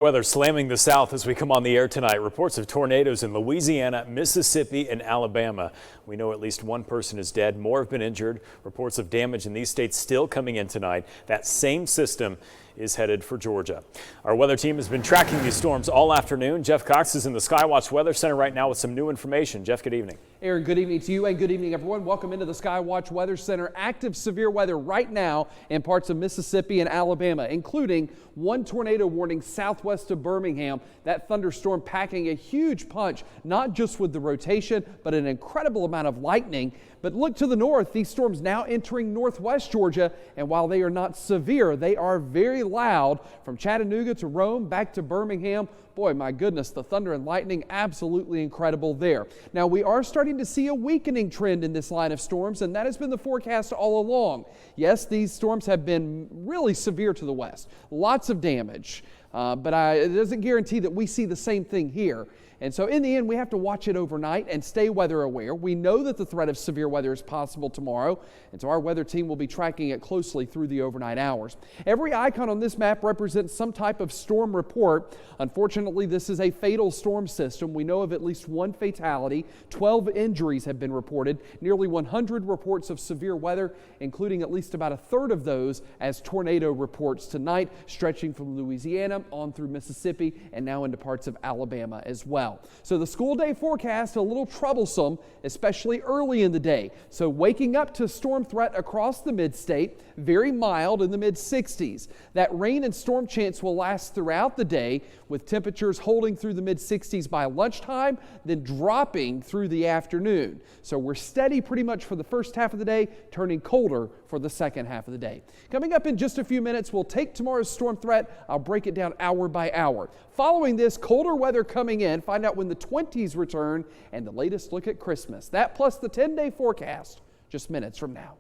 Weather slamming the south as we come on the air tonight. Reports of tornadoes in Louisiana, Mississippi, and Alabama. We know at least one person is dead. More have been injured. Reports of damage in these states still coming in tonight. That same system is headed for Georgia. Our weather team has been tracking these storms all afternoon. Jeff Cox is in the Skywatch Weather Center right now with some new information. Jeff, good evening. Aaron, good evening to you and good evening, everyone. Welcome into the Skywatch Weather Center. Active severe weather right now in parts of Mississippi and Alabama, including one tornado warning southwest of Birmingham. That thunderstorm packing a huge punch, not just with the rotation, but an incredible amount of lightning. But look to the north, these storms now entering northwest Georgia, and while they are not severe, they are very loud from Chattanooga to Rome back to Birmingham. Boy, my goodness, the thunder and lightning, absolutely incredible there. Now, we are starting to see a weakening trend in this line of storms, and that has been the forecast all along. Yes, these storms have been really severe to the west. Lots of damage, but it doesn't guarantee that we see the same thing here. And so in the end, we have to watch it overnight and stay weather aware. We know that the threat of severe weather is possible tomorrow, and so our weather team will be tracking it closely through the overnight hours. Every icon on this map represents some type of storm report. Unfortunately, this is a fatal storm system. We know of at least one fatality. 12 injuries have been reported. Nearly 100 reports of severe weather, including at least about a third of those as tornado reports tonight, stretching from Louisiana on through Mississippi and now into parts of Alabama as well. So the school day forecast a little troublesome, especially early in the day. So waking up to storm threat across the mid-state, very mild in the mid-60s. That rain and storm chance will last throughout the day, with temperatures holding through the mid-60s by lunchtime, then dropping through the afternoon. So we're steady pretty much for the first half of the day, turning colder for the second half of the day. Coming up in just a few minutes, we'll take tomorrow's storm threat. I'll break it down hour by hour. Following this, colder weather coming in, find out when the 20s return, and the latest look at Christmas. That plus the 10-day forecast just minutes from now.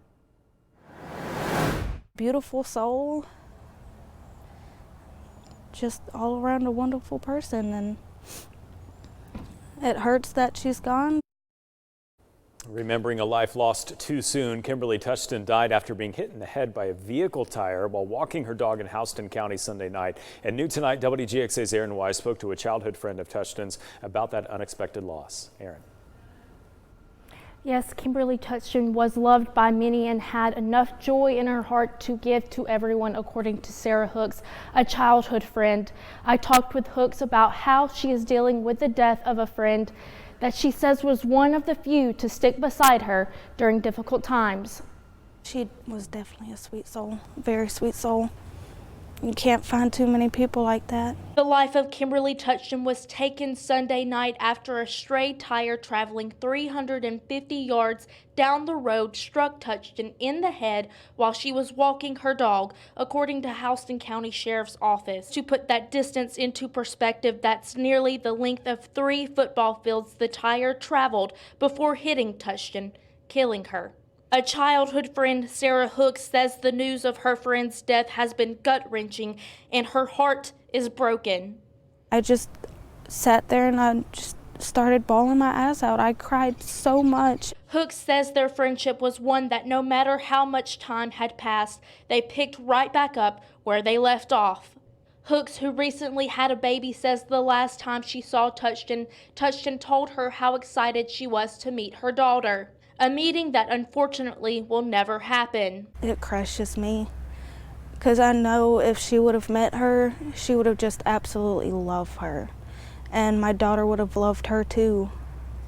Beautiful soul, just all around a wonderful person, and it hurts that she's gone. Remembering a life lost too soon, Kimberly Touchton died after being hit in the head by a vehicle tire while walking her dog in Houston County Sunday night. And new tonight, Wgxa's Aaron Wise spoke to a childhood friend of Touchton's about that unexpected loss. Aaron. Yes, Kimberly Touchton was loved by many and had enough joy in her heart to give to everyone, according to Sarah Hooks, a childhood friend. I talked with Hooks about how she is dealing with the death of a friend that she says was one of the few to stick beside her during difficult times. She was definitely a sweet soul, very sweet soul. You can't find too many people like that. The life of Kimberly Touchton was taken Sunday night after a stray tire traveling 350 yards down the road struck Touchton in the head while she was walking her dog, according to Houston County Sheriff's Office. To put that distance into perspective, that's nearly the length of 3 football fields the tire traveled before hitting Touchton, killing her. A childhood friend, Sarah Hooks, says the news of her friend's death has been gut-wrenching and her heart is broken. I just sat there and I just started bawling my eyes out. I cried so much. Hooks says their friendship was one that no matter how much time had passed, they picked right back up where they left off. Hooks, who recently had a baby, says the last time she saw Touchton told her how excited she was to meet her daughter. A meeting that unfortunately will never happen. It crushes me because I know if she would have met her, she would have just absolutely loved her. And my daughter would have loved her too.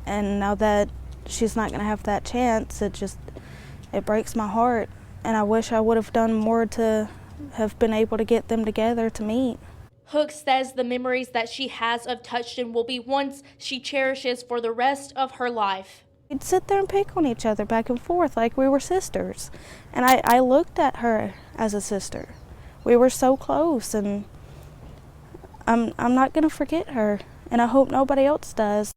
And now that she's not gonna have that chance, it breaks my heart. And I wish I would have done more to have been able to get them together to meet. Hooks says the memories that she has of Touchton will be ones she cherishes for the rest of her life. We'd sit there and pick on each other back and forth like we were sisters. And I looked at her as a sister. We were so close, and I'm not going to forget her, and I hope nobody else does.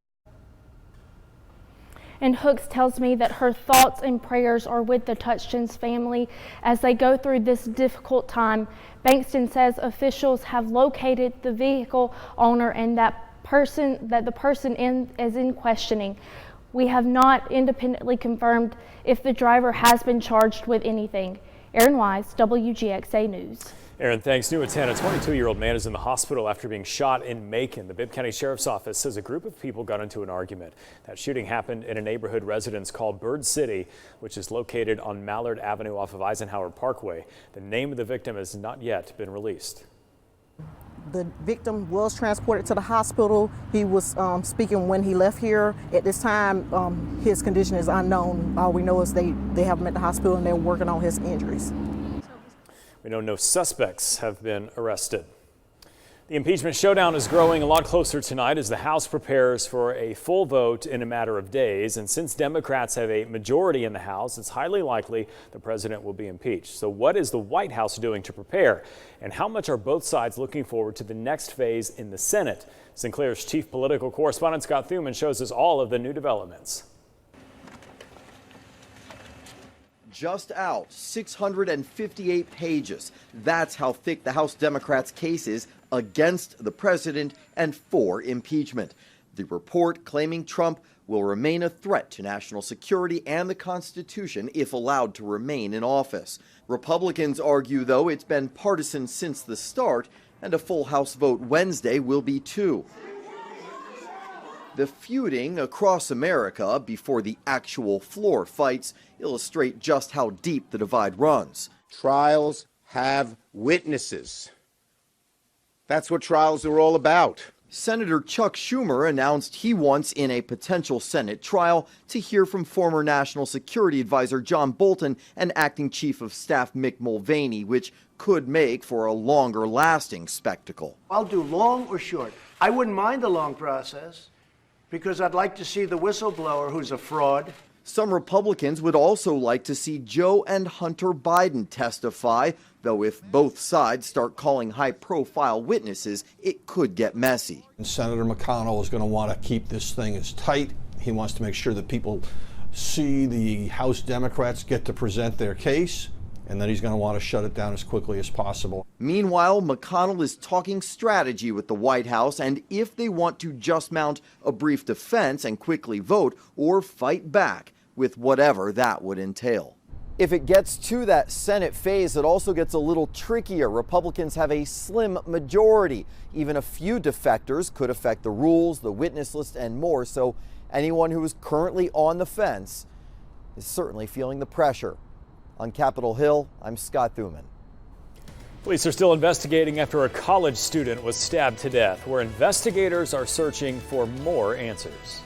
And Hooks tells me that her thoughts and prayers are with the Touchton's family as they go through this difficult time. Bankston says officials have located the vehicle owner and that the person is in questioning. We have not independently confirmed if the driver has been charged with anything. Aaron Wise, WGXA News. Aaron, thanks. New at 10, a 22-year-old man is in the hospital after being shot in Macon. The Bibb County Sheriff's Office says a group of people got into an argument. That shooting happened in a neighborhood residence called Bird City, which is located on Mallard Avenue off of Eisenhower Parkway. The name of the victim has not yet been released. The victim was transported to the hospital. He was speaking when he left here. At this time, his condition is unknown. All we know is they have him at the hospital and they're working on his injuries. We know no suspects have been arrested. The impeachment showdown is growing a lot closer tonight as the House prepares for a full vote in a matter of days. And since Democrats have a majority in the House, it's highly likely the president will be impeached. So what is the White House doing to prepare? And how much are both sides looking forward to the next phase in the Senate? Sinclair's chief political correspondent Scott Thuman shows us all of the new developments. Just out, 658 pages. That's how thick the House Democrats' case is against the president and for impeachment. The report claiming Trump will remain a threat to national security and the Constitution if allowed to remain in office. Republicans argue, though, it's been partisan since the start, and a full House vote Wednesday will be too. The feuding across America before the actual floor fights illustrate just how deep the divide runs. Trials have witnesses. That's what trials are all about. Senator Chuck Schumer announced he wants in a potential Senate trial to hear from former National Security Advisor John Bolton and Acting Chief of Staff Mick Mulvaney, which could make for a longer-lasting spectacle. I'll do long or short. I wouldn't mind the long process, because I'd like to see the whistleblower who's a fraud. Some Republicans would also like to see Joe and Hunter Biden testify, though if both sides start calling high-profile witnesses, it could get messy. And Senator McConnell is going to want to keep this thing as tight. He wants to make sure that people see the House Democrats get to present their case, and then he's going to want to shut it down as quickly as possible. Meanwhile, McConnell is talking strategy with the White House and if they want to just mount a brief defense and quickly vote or fight back with whatever that would entail. If it gets to that Senate phase, it also gets a little trickier. Republicans have a slim majority. Even a few defectors could affect the rules, the witness list, and more. So anyone who is currently on the fence is certainly feeling the pressure. On Capitol Hill, I'm Scott Thuman. Police are still investigating after a college student was stabbed to death, where investigators are searching for more answers.